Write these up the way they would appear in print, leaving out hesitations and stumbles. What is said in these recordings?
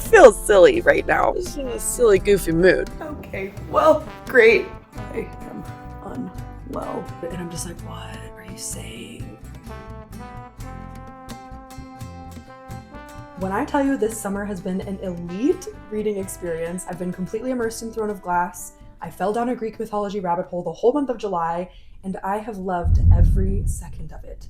feel silly right now. Just in a silly, goofy mood. Okay, well, great. I am unwell. And I'm just like, what are you saying? When I tell you this summer has been an elite reading experience, I've been completely immersed in Throne of Glass. I fell down a Greek mythology rabbit hole the whole month of July, and I have loved every second of it.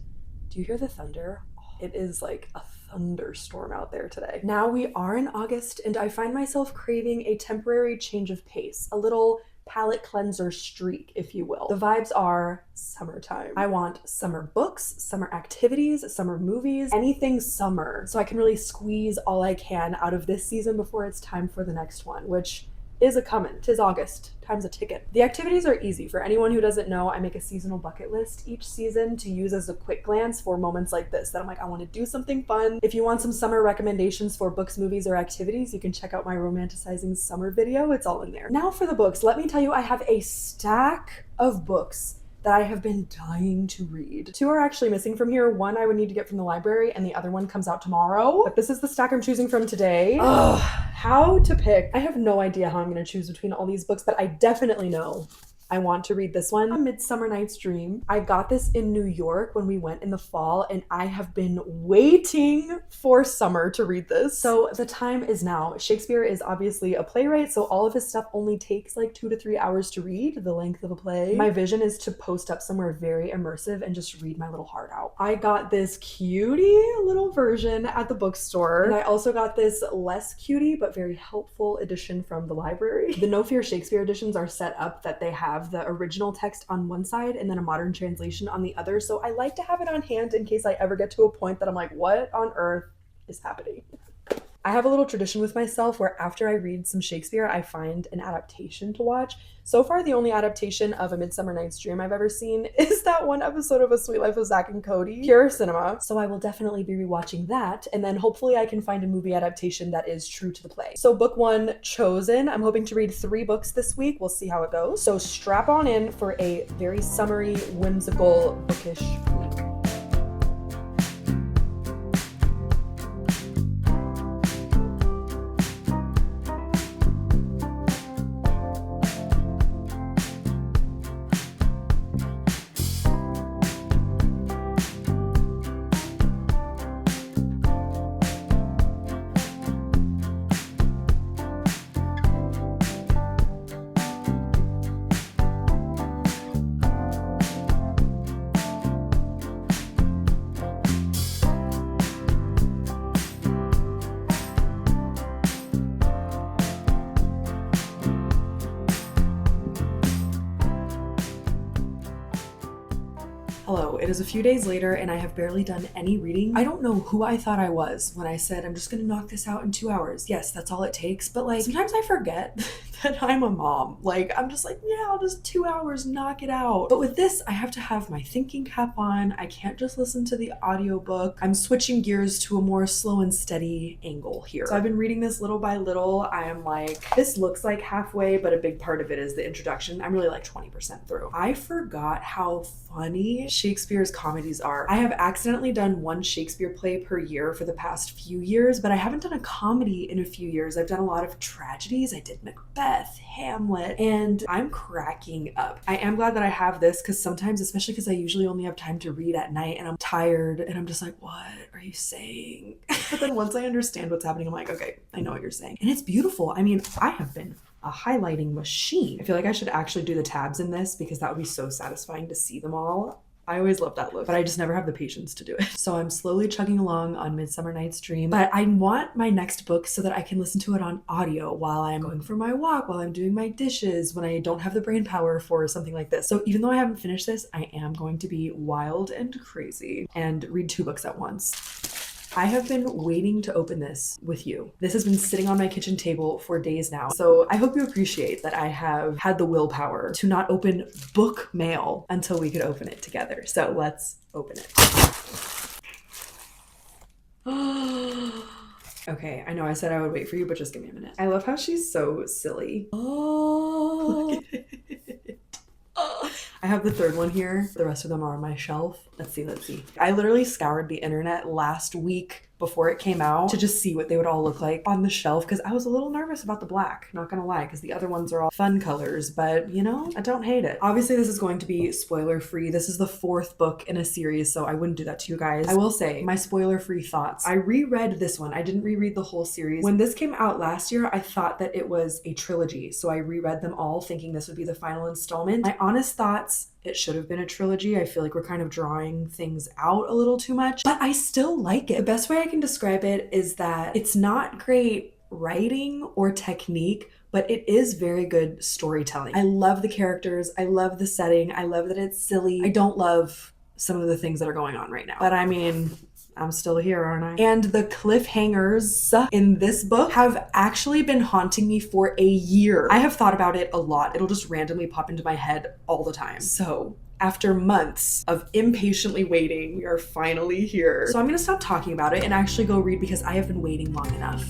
Do you hear the thunder? It is like a thunderstorm out there today. Now we are in August, and I find myself craving a temporary change of pace, a little palette cleanser streak, if you will. The vibes are summertime. I want summer books, summer activities, summer movies, anything summer, so I can really squeeze all I can out of this season before it's time for the next one, which is a comin'. 'Tis August. Time's a ticket. The activities are easy. For anyone who doesn't know, I make a seasonal bucket list each season to use as a quick glance for moments like this, that I'm like, I want to do something fun. If you want some summer recommendations for books, movies, or activities, you can check out my romanticizing summer video. It's all in there. Now for the books. Let me tell you, I have a stack of books that I have been dying to read. 2 are actually missing from here. 1 I would need to get from the library, and the other one comes out tomorrow. But this is the stack I'm choosing from today. Ugh, how to pick. I have no idea how I'm gonna choose between all these books, but I definitely know I want to read this one, A Midsummer Night's Dream. I got this in New York when we went in the fall, and I have been waiting for summer to read this. So the time is now. Shakespeare is obviously a playwright, so all of his stuff only takes like 2 to 3 hours to read, the length of a play. My vision is to post up somewhere very immersive and just read my little heart out. I got this cutie little version at the bookstore, and I also got this less cutie but very helpful edition from the library. The No Fear Shakespeare editions are set up that they have the original text on one side and then a modern translation on the other, so I like to have it on hand in case I ever get to a point that I'm like, what on earth is happening? I have a little tradition with myself where after I read some Shakespeare, I find an adaptation to watch. So far, the only adaptation of A Midsummer Night's Dream I've ever seen is that one episode of A Sweet Life of Zack and Cody, pure cinema. So I will definitely be rewatching that, and then hopefully I can find a movie adaptation that is true to the play. So book 1 chosen. I'm hoping to read 3 books this week. We'll see how it goes. So strap on in for a very summery, whimsical, bookish week. Hello, it is a few days later and I have barely done any reading. I don't know who I thought I was when I said I'm just gonna knock this out in 2 hours. Yes, that's all it takes, but like sometimes I forget that I'm a mom. Like I'm just like, yeah, I'll just 2 hours, knock it out. But with this, I have to have my thinking cap on. I can't just listen to the audiobook. I'm switching gears to a more slow and steady angle here. So I've been reading this little by little. I am like, this looks like halfway, but a big part of it is the introduction. I'm really like 20% through. I forgot how funny Shakespeare's comedies are. I have accidentally done 1 Shakespeare play per year for the past few years, but I haven't done a comedy in a few years. I've done a lot of tragedies. I did Macbeth, Hamlet, and I'm cracking up. I am glad that I have this because sometimes, especially because I usually only have time to read at night and I'm tired and I'm just like, what are you saying? But then once I understand what's happening, I'm like, okay, I know what you're saying. And it's beautiful. I mean, I have been a highlighting machine. I feel like I should actually do the tabs in this because that would be so satisfying to see them all. I always love that look, but I just never have the patience to do it. So I'm slowly chugging along on Midsummer Night's Dream, but I want my next book so that I can listen to it on audio while I'm going for my walk, while I'm doing my dishes, when I don't have the brain power for something like this. So even though I haven't finished this, I am going to be wild and crazy and read 2 books at once. I have been waiting to open this with you. This has been sitting on my kitchen table for days now. So I hope you appreciate that I have had the willpower to not open book mail until we could open it together. So let's open it. Okay, I know I said I would wait for you, but just give me a minute. I love how she's so silly. Oh, look at it. I have the third one here. The rest of them are on my shelf. Let's see. I literally scoured the internet last week before it came out to just see what they would all look like on the shelf because I was a little nervous about the black, not gonna lie, because the other ones are all fun colors, but you know, I don't hate it. Obviously, this is going to be spoiler free. This is the fourth book in a series, so I wouldn't do that to you guys. I will say my spoiler free thoughts. I reread this one. I didn't reread the whole series. When this came out last year, I thought that it was a trilogy, so I reread them all thinking this would be the final installment. My honest thoughts, it should have been a trilogy. I feel like we're kind of drawing things out a little too much, but I still like it. The best way I can describe it is that it's not great writing or technique, but it is very good storytelling. I love the characters. I love the setting. I love that it's silly. I don't love some of the things that are going on right now, but I mean, I'm still here, aren't I? And the cliffhangers in this book have actually been haunting me for a year. I have thought about it a lot. It'll just randomly pop into my head all the time. So after months of impatiently waiting, we are finally here. So I'm gonna stop talking about it and actually go read because I have been waiting long enough.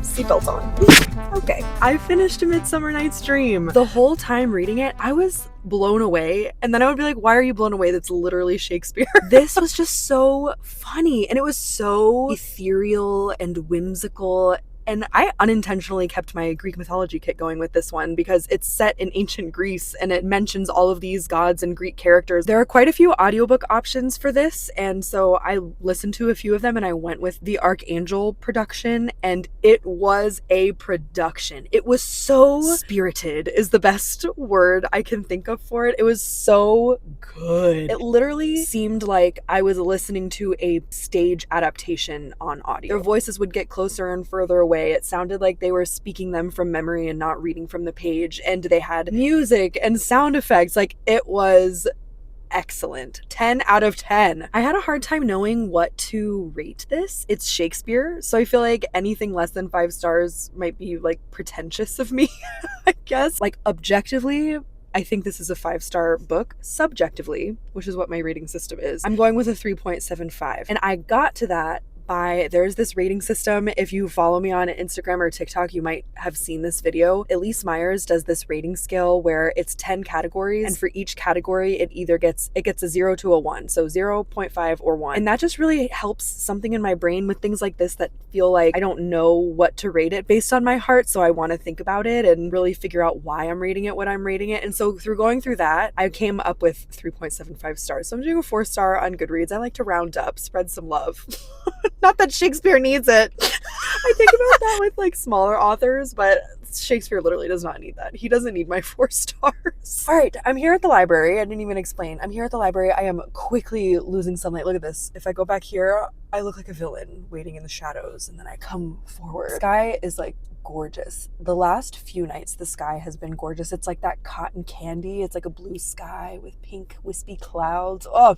Seatbelt on. Okay, I finished A Midsummer Night's Dream. The whole time reading it, I was blown away, and then I would be like, why are you blown away? That's literally Shakespeare. This was just so funny, and it was so ethereal and whimsical. And I unintentionally kept my Greek mythology kit going with this one because it's set in ancient Greece and it mentions all of these gods and Greek characters. There are quite a few audiobook options for this, and so I listened to a few of them and I went with the Archangel production, and it was a production. It was so spirited is the best word I can think of for it. It was so good. It literally seemed like I was listening to a stage adaptation on audio. Their voices would get closer and further away. It sounded like they were speaking them from memory and not reading from the page, and they had music and sound effects. Like, it was excellent. 10 out of 10. I had a hard time knowing what to rate this. It's Shakespeare, so I feel like anything less than 5 stars might be like pretentious of me, I guess. Like, objectively, I think this is a 5-star book. Subjectively, which is what my rating system is, I'm going with a 3.75. And I got to that by, there's this rating system. If you follow me on Instagram or TikTok, you might have seen this video. Elise Myers does this rating scale where it's 10 categories, and for each category it either gets a 0 to a 1, so 0.5 or 1. And that just really helps something in my brain with things like this that feel like I don't know what to rate it based on my heart, so I want to think about it and really figure out why I'm rating it what I'm rating it. And so through going through that, I came up with 3.75 stars. So I'm doing a 4-star on Goodreads. I like to round up, spread some love. Not that Shakespeare needs it. I think about that with like smaller authors, but Shakespeare literally does not need that. He doesn't need my 4 stars. All right, I'm here at the library. I didn't even explain. I'm here at the library. I am quickly losing sunlight. Look at this. If I go back here, I look like a villain waiting in the shadows, and then I come forward. The sky is like gorgeous. The last few nights, the sky has been gorgeous. It's like that cotton candy. It's like a blue sky with pink wispy clouds. Oh,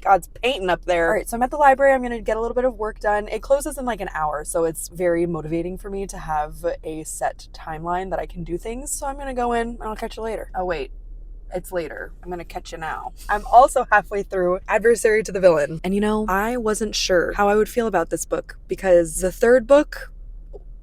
God's painting up there. All right, so I'm at the library. I'm going to get a little bit of work done. It closes in like an hour, so it's very motivating for me to have a set timeline that I can do things. So I'm going to go in and I'll catch you later. Oh, wait. It's later. I'm going to catch you now. I'm also halfway through Adversary to the Villain. And you know, I wasn't sure how I would feel about this book because the third book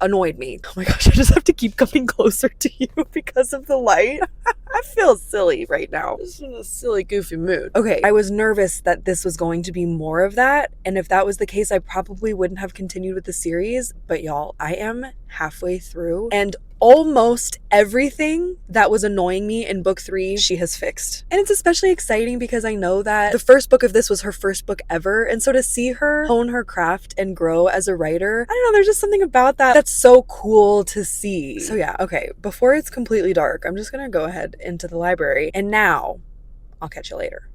annoyed me. Oh my gosh, I just have to keep coming closer to you because of the light. I feel silly right now. Just in a silly, goofy mood. Okay, I was nervous that this was going to be more of that, and if that was the case, I probably wouldn't have continued with the series, but y'all, I am halfway through, and almost everything that was annoying me in book 3, she has fixed. And it's especially exciting because I know that the first book of this was her first book ever, and so to see her hone her craft and grow as a writer, I don't know, there's just something about that that's so cool to see. So yeah, okay, before it's completely dark, I'm just gonna go ahead into the library, and now I'll catch you later.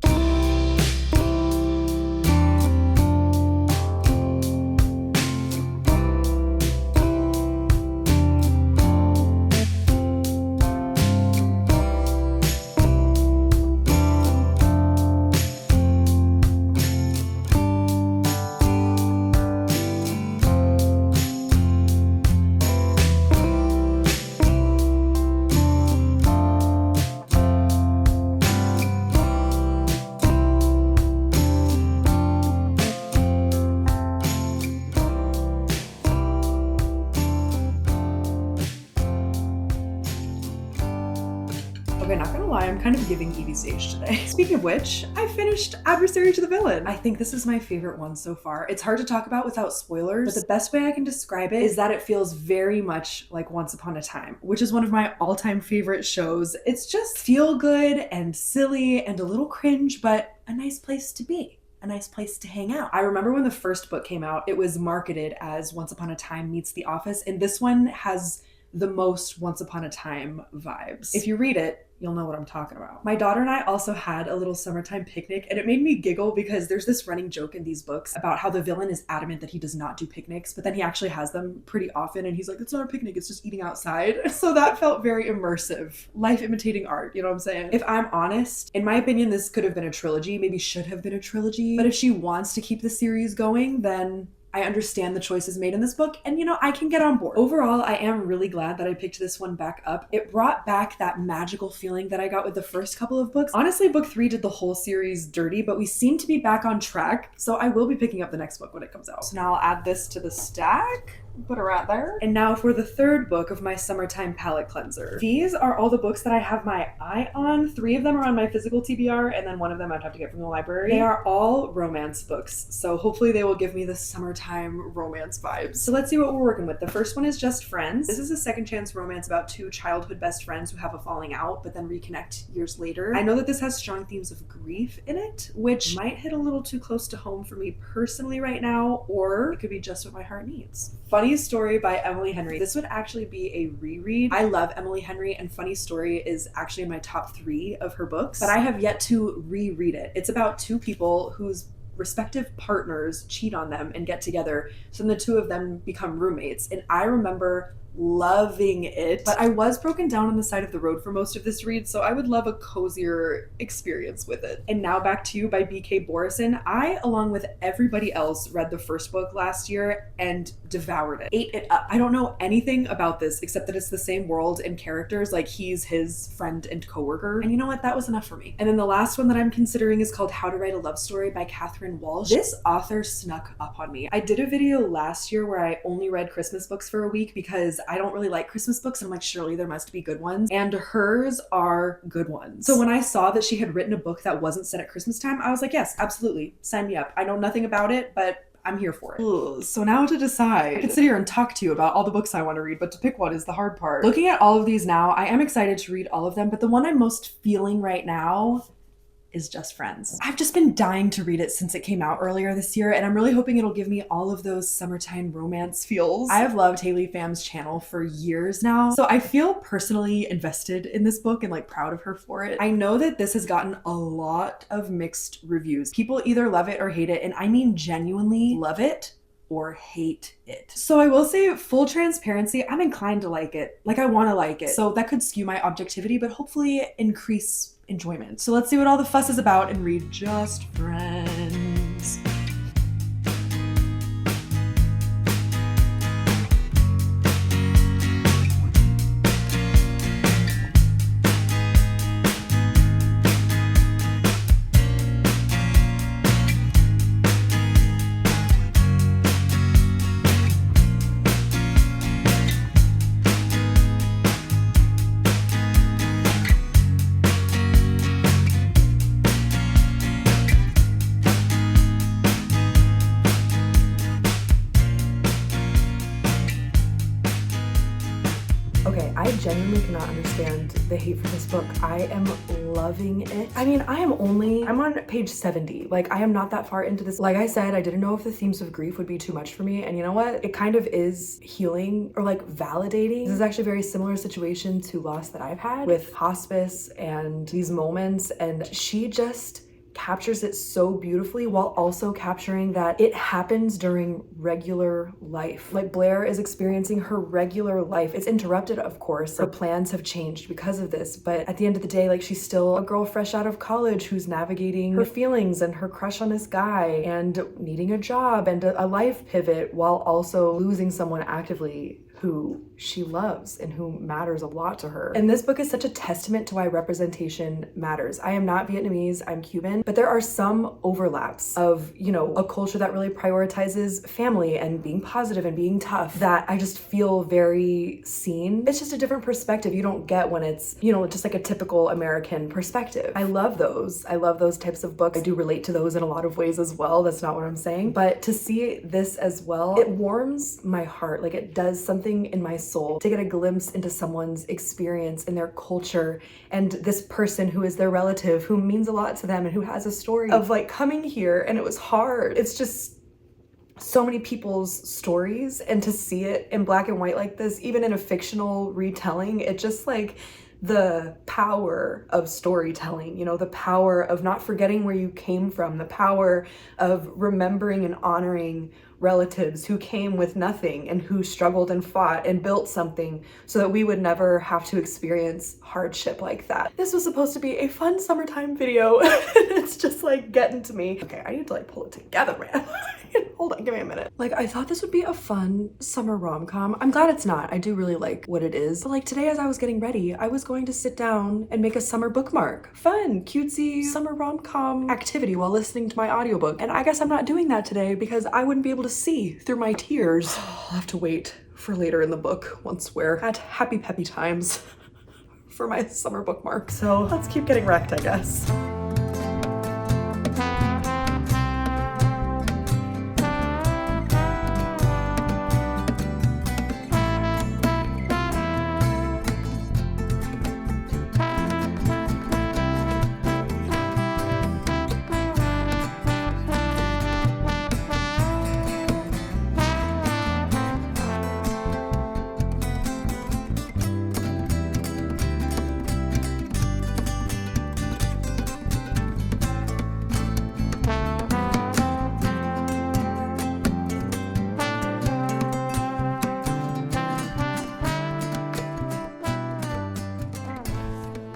Okay, not gonna lie, I'm kind of giving Evie stage today. Speaking of which, I finished Adversary to the Villain. I think this is my favorite one so far. It's hard to talk about without spoilers, but the best way I can describe it is that it feels very much like Once Upon a Time, which is one of my all-time favorite shows. It's just feel good and silly and a little cringe, but a nice place to be. A nice place to hang out. I remember when the first book came out, it was marketed as Once Upon a Time meets The Office, and this one has the most Once Upon a Time vibes. If you read it, you'll know what I'm talking about. My daughter and I also had a little summertime picnic, and it made me giggle because there's this running joke in these books about how the villain is adamant that he does not do picnics, but then he actually has them pretty often, and he's like, it's not a picnic, it's just eating outside. So that felt very immersive. Life imitating art, you know what I'm saying? If I'm honest, in my opinion, this could have been a trilogy, maybe should have been a trilogy, but if she wants to keep the series going, then I understand the choices made in this book, and you know, I can get on board. Overall, I am really glad that I picked this one back up. It brought back that magical feeling that I got with the first couple of books. Honestly, book 3 did the whole series dirty, but we seem to be back on track, so I will be picking up the next book when it comes out. So now I'll add this to the stack. Put her right there. And now for the third book of my summertime palette cleanser. These are all the books that I have my eye on. 3 of them are on my physical TBR, and then 1 of them I'd have to get from the library. They are all romance books, so hopefully they will give me the summertime romance vibes. So let's see what we're working with. The first one is Just Friends. This is a second chance romance about 2 childhood best friends who have a falling out, but then reconnect years later. I know that this has strong themes of grief in it, which might hit a little too close to home for me personally right now, or it could be just what my heart needs. Funny Story by Emily Henry. This would actually be a reread. I love Emily Henry, and Funny Story is actually in my top 3 of her books, but I have yet to reread it. It's about 2 people whose respective partners cheat on them and get together, so then the 2 of them become roommates, and I remember loving it, but I was broken down on the side of the road for most of this read, so I would love a cozier experience with it. And Now Back to You by B.K. Borison. I, along with everybody else, read the first book last year and devoured it, ate it up. I don't know anything about this except that it's the same world and characters, like he's his friend and coworker, and you know what, that was enough for me. And then the last one that I'm considering is called How to Write a Love Story by Catherine Walsh. This author snuck up on me. I did a video last year where I only read Christmas books for a week because I don't really like Christmas books, and I'm like, surely there must be good ones, and hers are good ones. So when I saw that she had written a book that wasn't set at Christmas time, I was like, yes, absolutely, sign me up. I know nothing about it, but I'm here for it. Ugh, so now to decide. I could sit here and talk to you about all the books I want to read, but to pick one is the hard part. Looking at all of these now, I am excited to read all of them, but the one I'm most feeling right now is Just Friends. I've just been dying to read it since it came out earlier this year, and I'm really hoping it'll give me all of those summertime romance feels. I have loved Haley Pham's channel for years now, so I feel personally invested in this book and like proud of her for it. I know that this has gotten a lot of mixed reviews. People either love it or hate it, and I mean genuinely love it or hate it. So I will say, full transparency, I'm inclined to like it. Like, I want to like it. So that could skew my objectivity, but hopefully increase enjoyment. So let's see what all the fuss is about and read Just Friends. genuinely cannot understand the hate for this book. I am loving it. I mean, I'm on page 70. Like, I am not that far into this. Like I said, I didn't know if the themes of grief would be too much for me. And you know what? It kind of is healing or like validating. This is actually a very similar situation to loss that I've had with hospice and these moments. And she just captures it so beautifully while also capturing that it happens during regular life. Like, Blair is experiencing her regular life. It's interrupted, of course. Her plans have changed because of this, but at the end of the day, like, she's still a girl fresh out of college who's navigating her feelings and her crush on this guy and needing a job and a life pivot while also losing someone actively who she loves and who matters a lot to her. And this book is such a testament to why representation matters. I am not Vietnamese, I'm Cuban, but there are some overlaps of, you know, a culture that really prioritizes family and being positive and being tough that I just feel very seen. It's just a different perspective you don't get when it's, you know, just like a typical American perspective. I love those. I love those types of books. I do relate to those in a lot of ways as well. That's not what I'm saying. But to see this as well, it warms my heart. Like, it does something in my soul to get a glimpse into someone's experience and their culture and this person who is their relative who means a lot to them and who has a story of like coming here and it was hard. It's just so many people's stories, and to see it in black and white like this, even in a fictional retelling, it just like the power of storytelling, you know, the power of not forgetting where you came from, the power of remembering and honoring relatives who came with nothing and who struggled and fought and built something so that we would never have to experience hardship like that. This was supposed to be a fun summertime video. It's just like getting to me. Okay, I need to like pull it together, man. Hold on, give me a minute. Like, I thought this would be a fun summer rom-com. I'm glad it's not. I do really like what it is. But like today, as I was getting ready, I was going to sit down and make a summer bookmark. Fun, cutesy summer rom-com activity while listening to my audiobook. And I guess I'm not doing that today because I wouldn't be able to see through my tears. I'll have to wait for later in the book once we're at happy peppy times for my summer bookmark. So let's keep getting wrecked, I guess.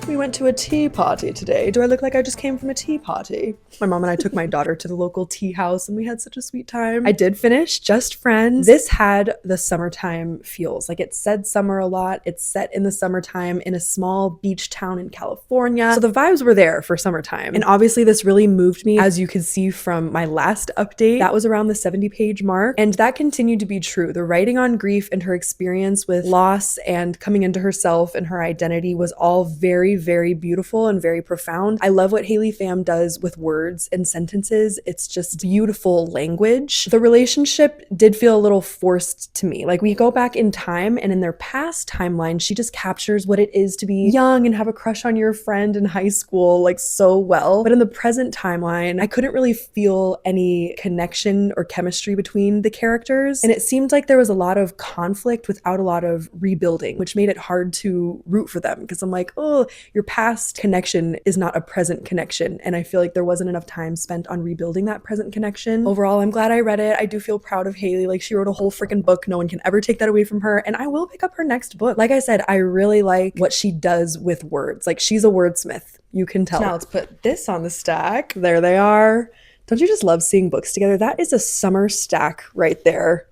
We went to a tea party today. Do I look like I just came from a tea party? My mom and I took my daughter to the local tea house and we had such a sweet time. I did finish Just Friends. This had the summertime feels. Like, it said summer a lot. It's set in the summertime in a small beach town in California. So the vibes were there for summertime. And obviously this really moved me, as you could see from my last update. That was around the 70-page mark. And that continued to be true. The writing on grief and her experience with loss and coming into herself and her identity was all very, very beautiful and very profound. I love what Haley Pham does with words and sentences. It's just beautiful language. The relationship did feel a little forced to me. Like, we go back in time, and in their past timeline, she just captures what it is to be young and have a crush on your friend in high school like so well. But in the present timeline, I couldn't really feel any connection or chemistry between the characters. And it seemed like there was a lot of conflict without a lot of rebuilding, which made it hard to root for them, because I'm like, oh, your past connection is not a present connection. And I feel like there wasn't enough time spent on rebuilding that present connection. Overall, I'm glad I read it. I do feel proud of Haley. Like, she wrote a whole freaking book. No one can ever take that away from her. And I will pick up her next book. Like I said, I really like what she does with words. Like, she's a wordsmith. You can tell. Now let's put this on the stack. There they are. Don't you just love seeing books together? That is a summer stack right there.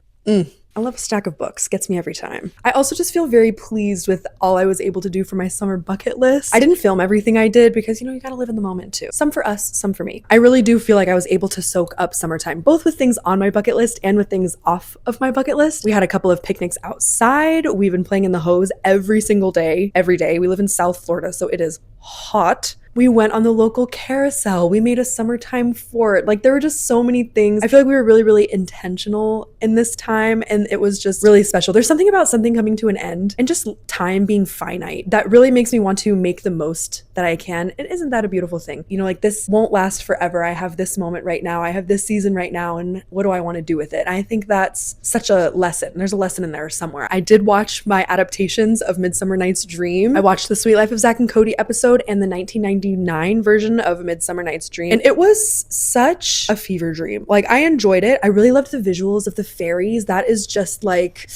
I love a stack of books. Gets me every time. I also just feel very pleased with all I was able to do for my summer bucket list. I didn't film everything I did because, you know, you gotta live in the moment too. Some for us, some for me. I really do feel like I was able to soak up summertime, both with things on my bucket list and with things off of my bucket list. We had a couple of picnics outside. We've been playing in the hose every single day, every day. We live in South Florida, so it is hot. We went on the local carousel. We made a summertime fort. Like there were just so many things. I feel like we were really, really intentional in this time, and it was just really special. There's something about something coming to an end and just time being finite that really makes me want to make the most that I can. And isn't that a beautiful thing? You know, like this won't last forever. I have this moment right now. I have this season right now, and what do I want to do with it? I think that's such a lesson. There's a lesson in there somewhere. I did watch my adaptations of Midsummer Night's Dream. I watched the Sweet Life of Zack and Cody episode and the 1999 version of Midsummer Night's Dream, and it was such a fever dream. Like I enjoyed it. I really loved the visuals of the fairies. That is just like,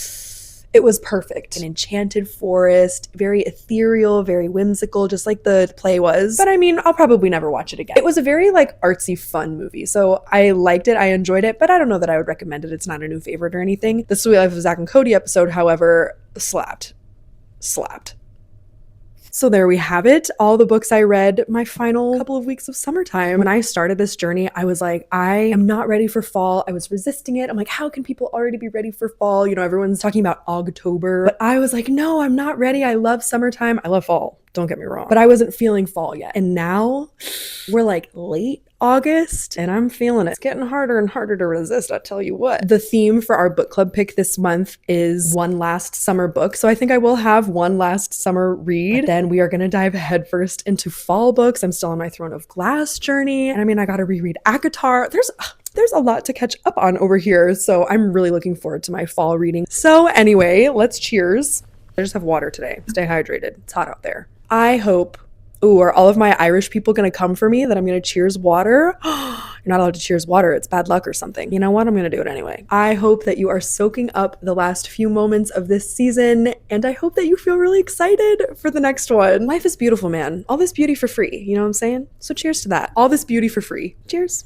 it was perfect. An enchanted forest, very ethereal, very whimsical, just like the play was. But I mean, I'll probably never watch it again. It was a very like artsy, fun movie. So I liked it, I enjoyed it, but I don't know that I would recommend it. It's not a new favorite or anything. The Sweet Life of Zack and Cody episode, however, slapped. So there we have it. All the books I read my final couple of weeks of summertime. When I started this journey, I was like, I am not ready for fall. I was resisting it. I'm like, how can people already be ready for fall? You know, everyone's talking about Ogtober. But I was like, no, I'm not ready. I love summertime. I love fall. Don't get me wrong. But I wasn't feeling fall yet. And now we're like late August and I'm feeling it. It's getting harder and harder to resist, I tell you what. The theme for our book club pick this month is one last summer book. So I think I will have one last summer read. But then we are going to dive headfirst into fall books. I'm still on my Throne of Glass journey. And I mean, I got to reread ACOTAR. There's a lot to catch up on over here. So I'm really looking forward to my fall reading. So anyway, let's cheers. I just have water today. Stay hydrated. It's hot out there. I hope, are all of my Irish people going to come for me that I'm going to cheers water? You're not allowed to cheers water. It's bad luck or something. You know what? I'm going to do it anyway. I hope that you are soaking up the last few moments of this season, and I hope that you feel really excited for the next one. Life is beautiful, man. All this beauty for free. You know what I'm saying? So cheers to that. All this beauty for free. Cheers.